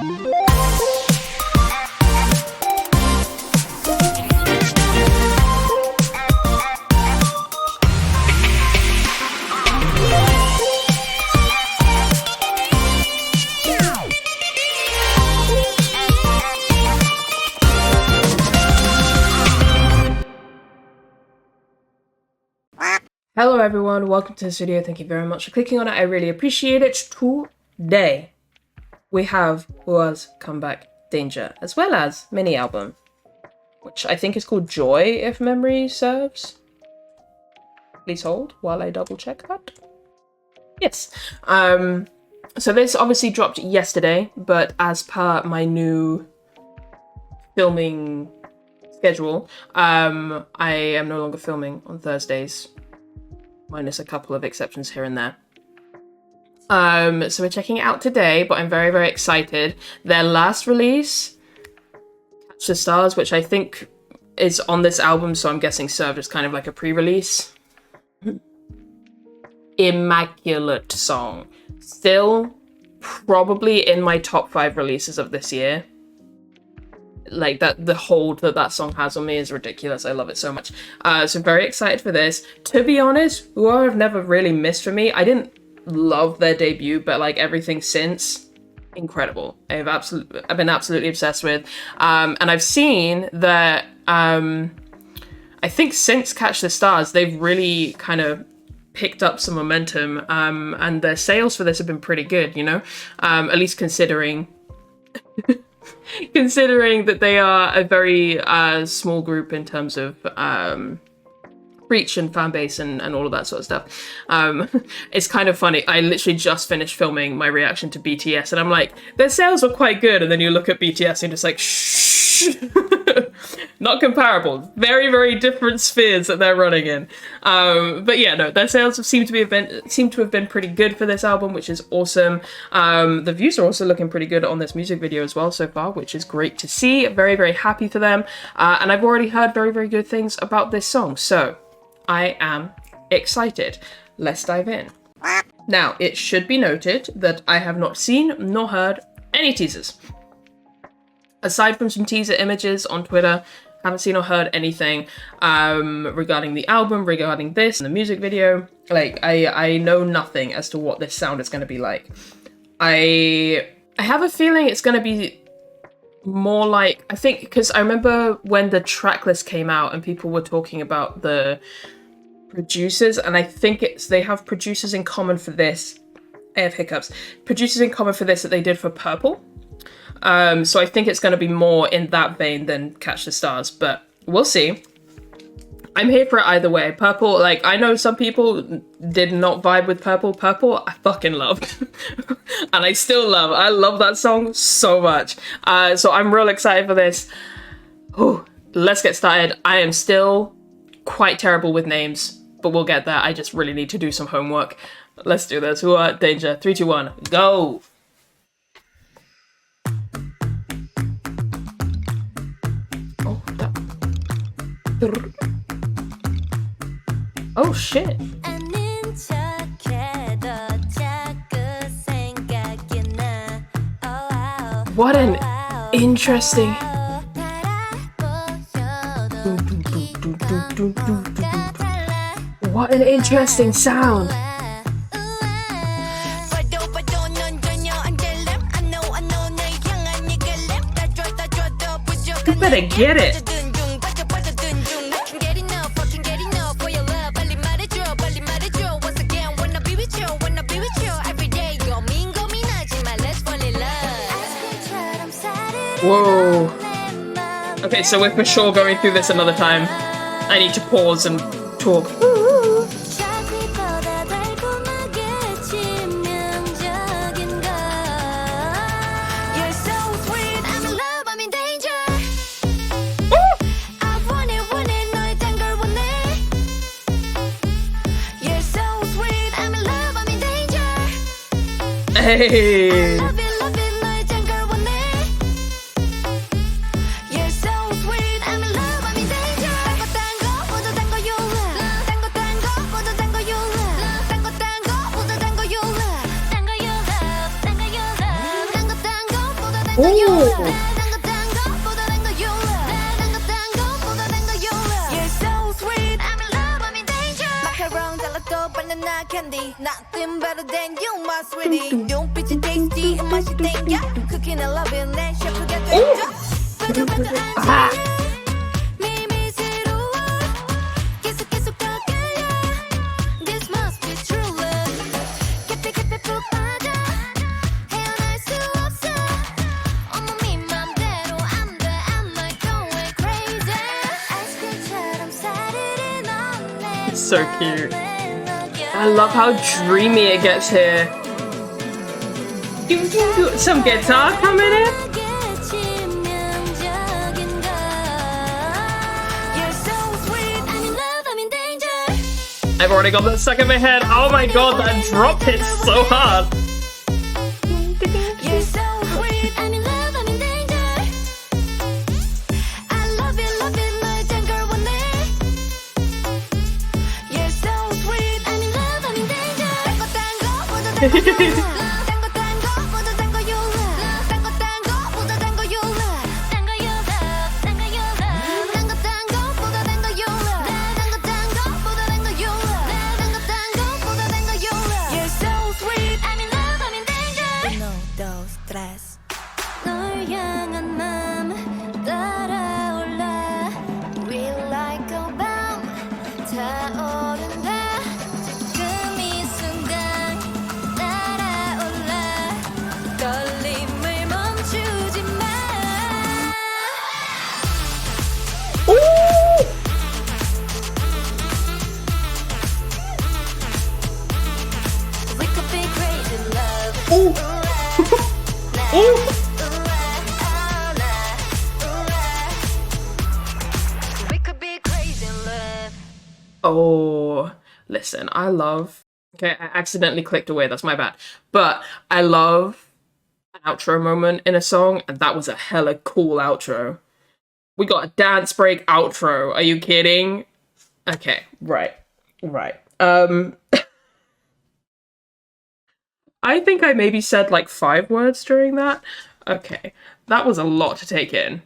Hello everyone, welcome to this video. Thank you very much for clicking on it. I really appreciate it. Today we have Hua's comeback Danger, as well as mini album, which I think is called Joy, if memory serves. Please hold while I double check that. Yes. So this obviously dropped yesterday, but as per my new filming schedule, I am no longer filming on Thursdays, minus a couple of exceptions here and there. So we're checking it out today, but I'm very, very excited. Their last release, Catch the Stars, which I think is on this album, so I'm guessing served as kind of like a pre-release. Immaculate song. Still probably in my top 5 releases of this year. Like the hold that song has on me is ridiculous. I love it so much. So very excited for this. To be honest, Hua have never really missed for me. I didn't love their debut, but like everything since, incredible. I've been absolutely obsessed with. And I've seen that I think since Catch the Stars, they've really kind of picked up some momentum. And their sales for this have been pretty good, you know? At least considering that they are a very small group in terms of reach and fan base and all of that sort of stuff. It's kind of funny. I literally just finished filming my reaction to BTS and I'm like, their sales were quite good. And then you look at BTS and you're just like, shh. Not comparable. Very, very different spheres that they're running in. But yeah, no, their sales seem to have been pretty good for this album, which is awesome. The views are also looking pretty good on this music video as well so far, which is great to see. Very, very happy for them. And I've already heard very, very good things about this song. So I am excited. Let's dive in. Now, it should be noted that I have not seen nor heard any teasers. Aside from some teaser images on Twitter, haven't seen or heard anything regarding the album, regarding this, and the music video. Like, I know nothing as to what this sound is going to be like. I have a feeling it's going to be more like, I think, because I remember when the track list came out and people were talking about the producers, and I think they have producers in common for this. I have hiccups. Producers in common for this that they did for Purple. So I think it's going to be more in that vein than Catch the Stars, but we'll see. I'm here for it either way. Purple, like, I know some people did not vibe with Purple. Purple, I fucking loved. And I still love. I love that song so much. So I'm real excited for this. Ooh, let's get started. I am still quite terrible with names, but we'll get there. I just really need to do some homework. Let's do this. Hua, Danger. 3, 2, 1, go! Oh shit. What an interesting. What an interesting sound. You better get it. Whoa. Okay, so we're for sure going through this another time. I need to pause and talk. Hey. Ooh. Candy, nothing better than you, my sweetie. 눈빛이 tasty, 맛이 땡겨. Cooking and loving, 내 셰프가 되죠. 미미스러워. 계속 더 끌려. This must be true love. 깊이 푹 빠져. 헤어날 수 없어. 온몸이 맘대로 안 돼. I'm like going crazy. 아이스크림처럼 사르르 넌 So cute. I love how dreamy it gets here. Some guitar coming in. I've already got that stuck in my head. Oh my god, that drop hits so hard. Oh, listen, I love... Okay, I accidentally clicked away, that's my bad. But I love an outro moment in a song, and that was a hella cool outro. We got a dance break outro, are you kidding? Okay, right. I think I maybe said like 5 words during that. Okay, that was a lot to take in.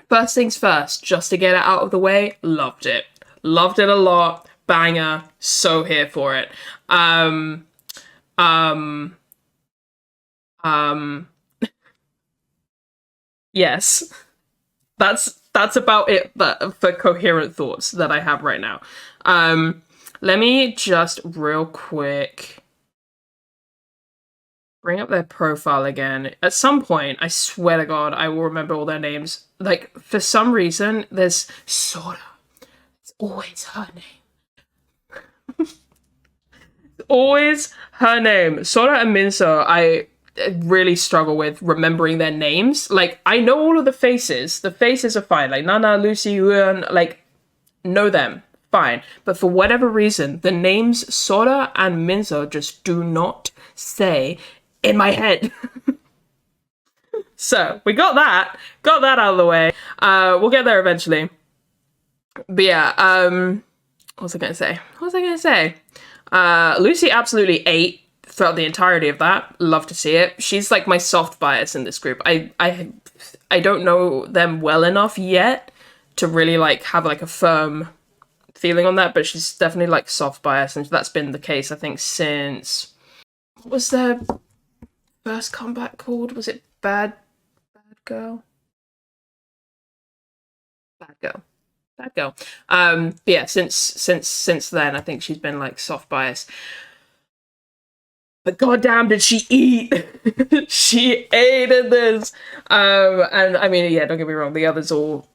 First things first, just to get it out of the way, loved it. Loved it a lot. Banger. So here for it. Yes. That's about it for coherent thoughts that I have right now. Let me just real quick bring up their profile again. At some point, I swear to God, I will remember all their names. Like, for some reason, there's Sora. It's always her name. It's always her name. Sora and Minso, I really struggle with remembering their names. Like, I know all of the faces. The faces are fine. Like, Nana, Lucy, Yuan, like, know them. Fine. But for whatever reason, the names Sora and Minso just do not say in my head. So, we got that out of the way. We'll get there eventually. But yeah, what was I gonna say? Lucy absolutely ate throughout the entirety of that. Love to see it. She's like my soft bias in this group. I don't know them well enough yet to really like have like a firm feeling on that, but she's definitely like soft bias, and that's been the case I think since, what was their first comeback called? Was it Bad Girl? But yeah, since then I think she's been like soft bias. But goddamn, did she eat? She ate in this. And I mean, yeah, don't get me wrong, the others all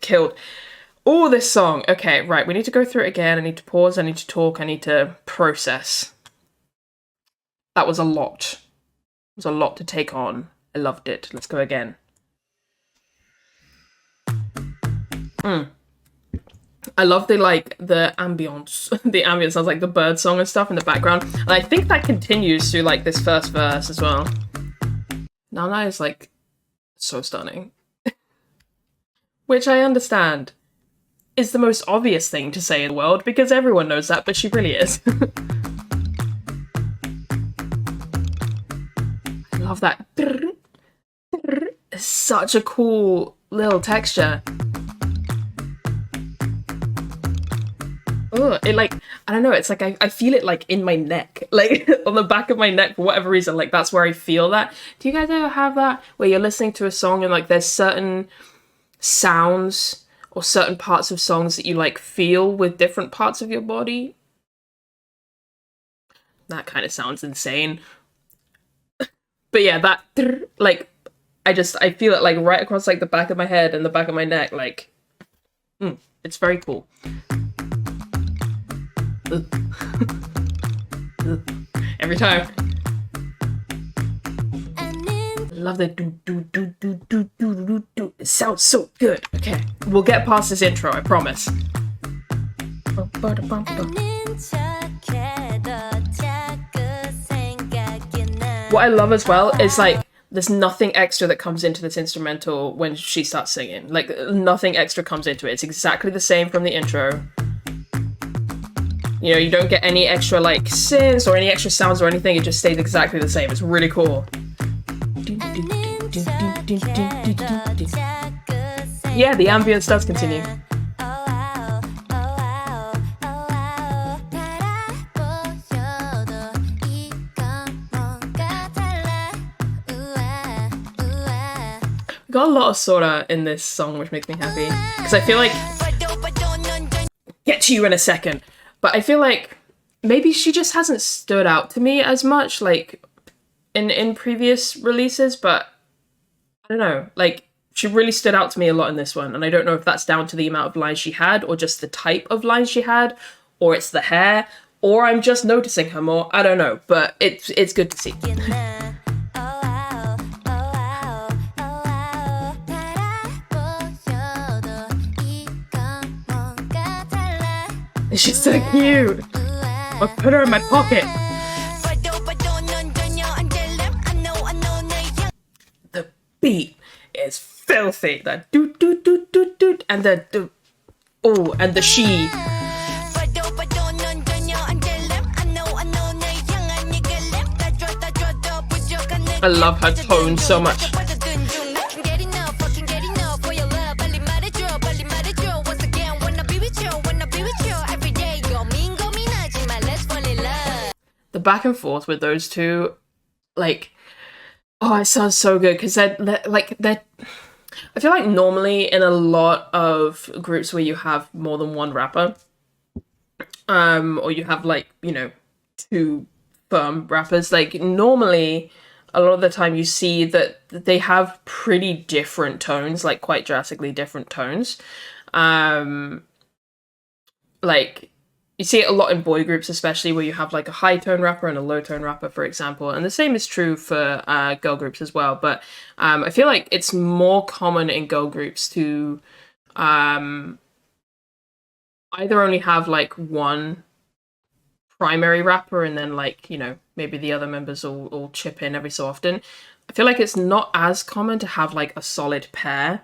killed. Oh, this song. Okay, right, we need to go through it again. I need to pause, I need to talk, I need to process. That was a lot. It was a lot to take on. I loved it. Let's go again. I love the ambience. The ambience sounds like the bird song and stuff in the background. And I think that continues through like this first verse as well. Nana is like so stunning. Which I understand is the most obvious thing to say in the world because everyone knows that, but she really is. I love that. it's such a cool little texture. Oh, it like, I don't know, it's like I feel it like in my neck, like on the back of my neck for whatever reason, like that's where I feel that. Do you guys ever have that where you're listening to a song and like there's certain sounds or certain parts of songs that you like feel with different parts of your body? That kind of sounds insane. But yeah, that like I feel it like right across like the back of my head and the back of my neck, like it's very cool. Every time. I love the do do do do do do do do. It sounds so good. Okay, we'll get past this intro, I promise. What I love as well is like there's nothing extra that comes into this instrumental when she starts singing. Like nothing extra comes into it. It's exactly the same from the intro. You know, you don't get any extra like synths or any extra sounds or anything. It just stays exactly the same. It's really cool. Yeah, the ambience does continue. Got a lot of Sora in this song, which makes me happy. Because I feel like... Get to you in a second. But I feel like maybe she just hasn't stood out to me as much, like, in previous releases, but I don't know. Like, she really stood out to me a lot in this one, and I don't know if that's down to the amount of lines she had, or just the type of lines she had, or it's the hair, or I'm just noticing her more. I don't know, but it's good to see. She's so cute. I'll put her in my pocket. The beat is filthy. The doot doot doot doot doot and the oh, and the she. I love her tone so much. The back and forth with those two, like, oh, it sounds so good because they're I feel like normally in a lot of groups where you have more than one rapper, or you have like, you know, two firm rappers, like normally a lot of the time you see that they have pretty different tones, like quite drastically different tones. Like you see it a lot in boy groups, especially where you have like a high tone rapper and a low tone rapper, for example. And the same is true for girl groups as well. But I feel like it's more common in girl groups to either only have like one primary rapper and then like, you know, maybe the other members will chip in every so often. I feel like it's not as common to have like a solid pair.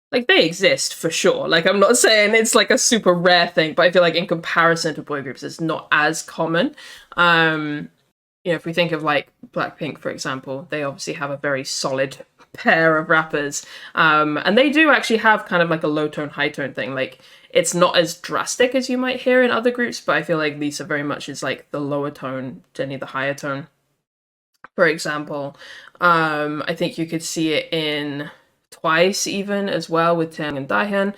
Like, they exist, for sure. Like, I'm not saying it's, like, a super rare thing, but I feel like in comparison to boy groups, it's not as common. You know, if we think of, like, Blackpink, for example, they obviously have a very solid pair of rappers. And they do actually have kind of, like, a low-tone, high-tone thing. Like, it's not as drastic as you might hear in other groups, but I feel like Lisa very much is, like, the lower tone, Jenny the higher tone, for example. I think you could see it in Twice even as well with Taeyang and Dahyun.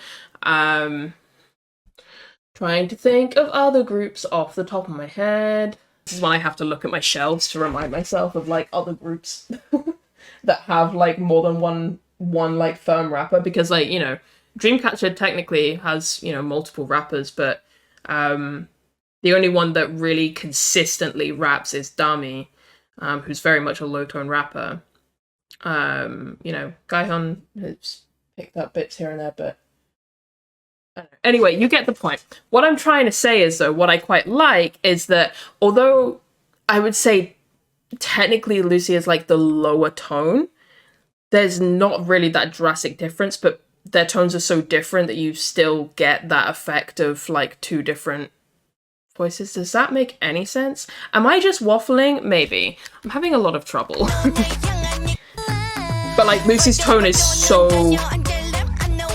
Trying to think of other groups off the top of my head. This is when I have to look at my shelves to remind myself of like other groups that have like more than one like firm rapper, because like, you know, Dreamcatcher technically has, you know, multiple rappers, but the only one that really consistently raps is Dami, who's very much a low tone rapper. You know, Gaehyun has picked up bits here and there, but I don't know. Anyway, you get the point. What I'm trying to say is, though, what I quite like is that although I would say technically Lucy is like the lower tone, there's not really that drastic difference, but their tones are so different that you still get that effect of like two different voices. Does that make any sense? Am I just waffling? Maybe. I'm having a lot of trouble. But like Lucy's tone is so,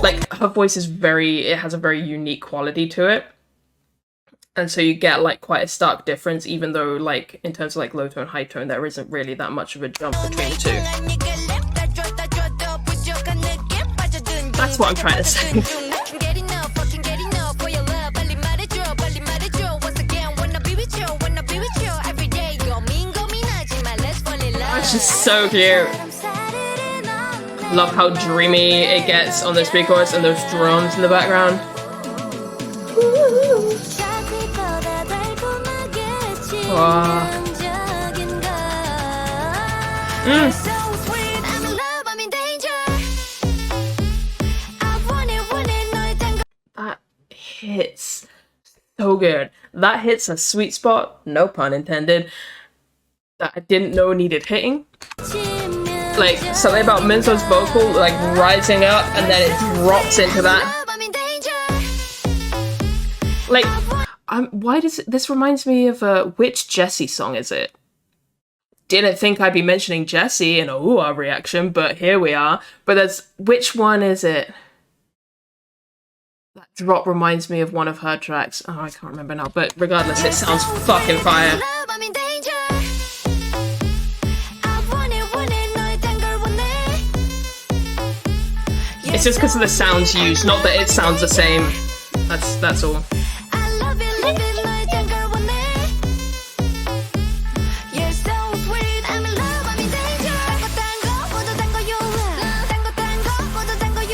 like, her voice is it has a very unique quality to it. And so you get like quite a stark difference, even though like in terms of like low tone, high tone, there isn't really that much of a jump between the two. That's what I'm trying to say. That's just so cute. Love how dreamy it gets on this pre-chorus and those drums in the background. Wow. That hits so good. That hits a sweet spot, no pun intended, that I didn't know needed hitting. Like, something about Minzo's vocal, like, rising up, and then it drops into that. Like, why does this reminds me of which Jessie song is it? Didn't think I'd be mentioning Jessie in a ooh-ah reaction, but here we are. But which one is it? That drop reminds me of one of her tracks. Oh, I can't remember now, but regardless, it sounds fucking fire. It's just because of the sounds used, not that it sounds the same. That's all.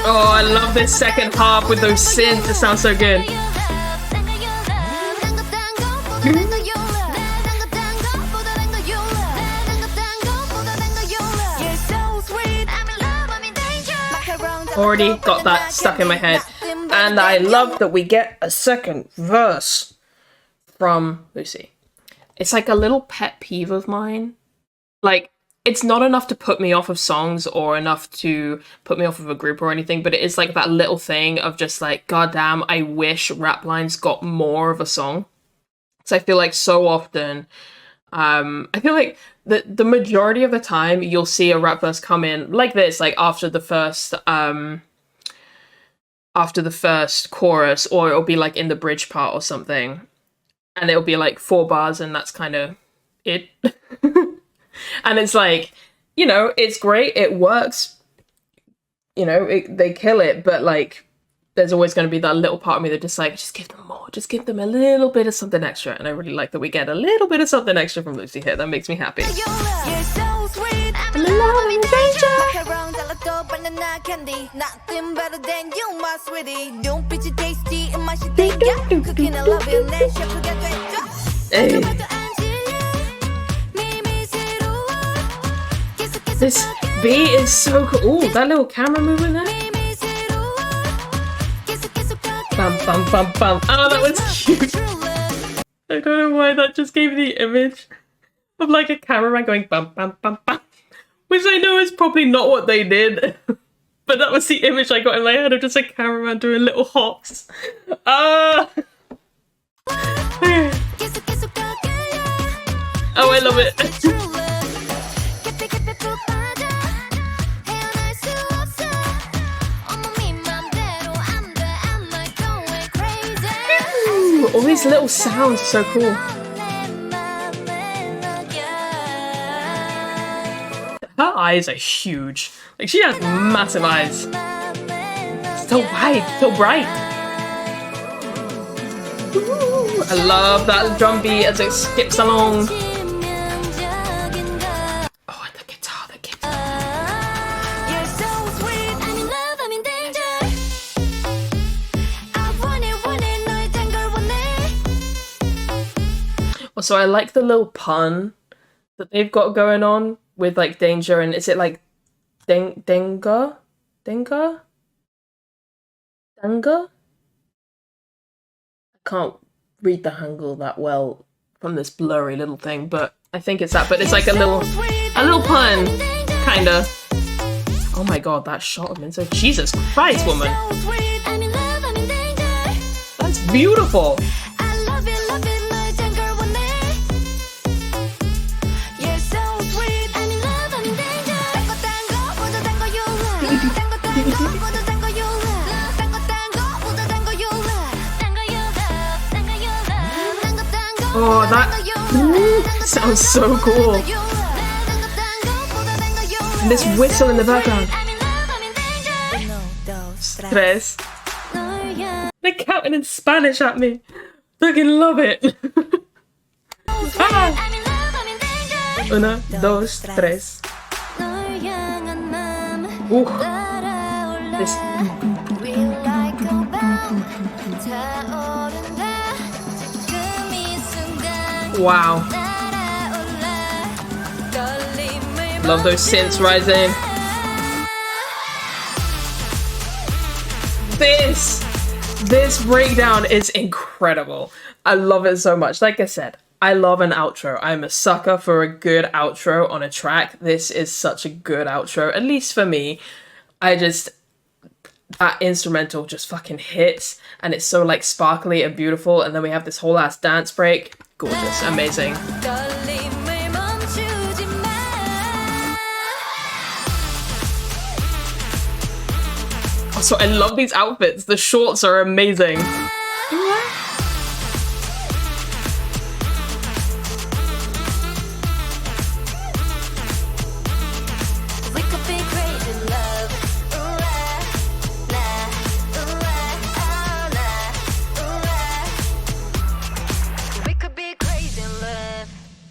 Oh, I love this second half with those synths. It sounds so good. Already got that stuck in my head. And I love that we get a second verse from Lucy. It's like a little pet peeve of mine. Like, it's not enough to put me off of songs or enough to put me off of a group or anything, but it is like that little thing of just like, goddamn, I wish rap lines got more of a song. So I feel like so often, I feel like the majority of the time you'll see a rap verse come in like this, like after the first chorus, or it'll be like in the bridge part or something, and it'll be like 4 bars, and that's kind of it. And it's like, you know, it's great, it works, you know, they kill it, but like there's always going to be that little part of me that just like, just give them more, just give them a little bit of something extra. And I really like that we get a little bit of something extra from Lucy here. That makes me happy. You're so sweet, I'm in love and danger. Nothing better than you, my sweetie. Don't be too tasty in my shit. Cooking and loving, let's forget that. This beat is so cool. Ooh, that little camera movement there. Bum, bum, bum, bum. Oh, that was cute. I don't know why that just gave me the image of like a cameraman going bum, bum, bum, bum. Which I know is probably not what they did. But that was the image I got in my head of just a cameraman doing little hops. Oh, I love it. All these little sounds are so cool. Her eyes are huge. Like, she has massive eyes. So wide, so bright. Ooh, I love that drum beat as it skips along. Oh, the guitar, the guitar. So I like the little pun that they've got going on with like danger, and is it like Denga? I can't read the Hangul that well from this blurry little thing, but I think it's that. But it's like a little pun, kinda. Oh my god, that shot of Minzo. Jesus Christ, woman. That's beautiful. Oh, that sounds so cool. And this whistle in the background. Tres. They're counting in Spanish at me. Fucking love it. Ah. Uno, dos, tres. This. Wow. Love those synths rising. This breakdown is incredible. I love it so much. Like I said, I love an outro. I'm a sucker for a good outro on a track. This is such a good outro, at least for me. That instrumental just fucking hits, and it's so like sparkly and beautiful, and then we have this whole ass dance break. Gorgeous, amazing. Also, I love these outfits. The shorts are amazing.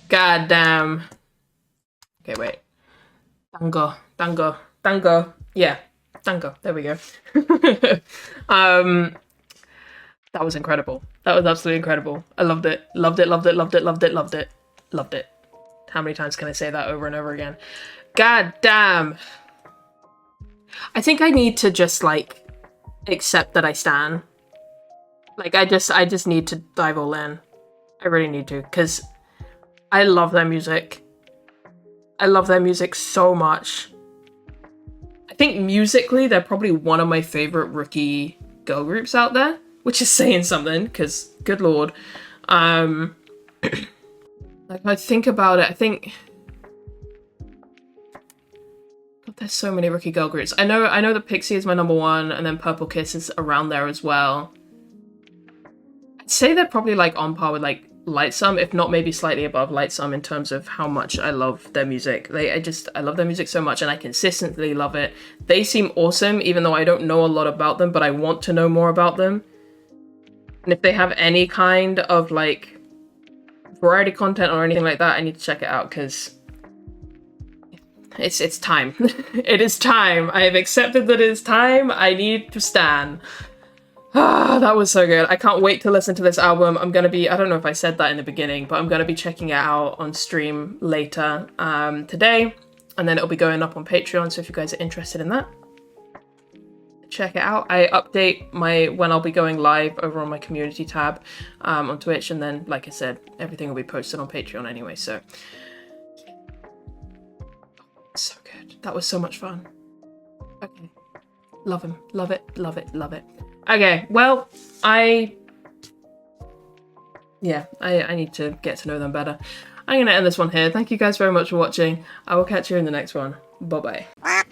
God damn. Okay, wait. Tango. Yeah, tango. There we go. That was incredible. That was absolutely incredible. I loved it. Loved it. How many times can I say that over and over again? God damn. I think I need to just like accept that I stan. Like I just need to dive all in. I really need to, because I love their music. I love their music so much. I think musically, they're probably one of my favorite rookie girl groups out there, which is saying something, because good lord. Like I think about it, I think... God, there's so many rookie girl groups. I know that Pixie is my number one, and then Purple Kiss is around there as well. I'd say they're probably like on par with like Lightsum, if not maybe slightly above Lightsum in terms of how much I love their music. I love their music so much, and I consistently love it. They seem awesome, even though I don't know a lot about them, but I want to know more about them. And if they have any kind of like variety content or anything like that, I need to check it out, because it's time. It is time. I have accepted that it is time. I need to stan. Ah, that was so good. I can't wait to listen to this album. I'm gonna be, I don't know if I said that in the beginning, but I'm gonna be checking it out on stream later today, and then it'll be going up on Patreon, so if you guys are interested in that, check it out. I update when I'll be going live over on my community tab on Twitch, and then, like I said, everything will be posted on Patreon anyway, so. So good. That was so much fun. Okay. Love him. Love it. Okay, well, I need to get to know them better. I'm going to end this one here. Thank you guys very much for watching. I will catch you in the next one. Bye-bye.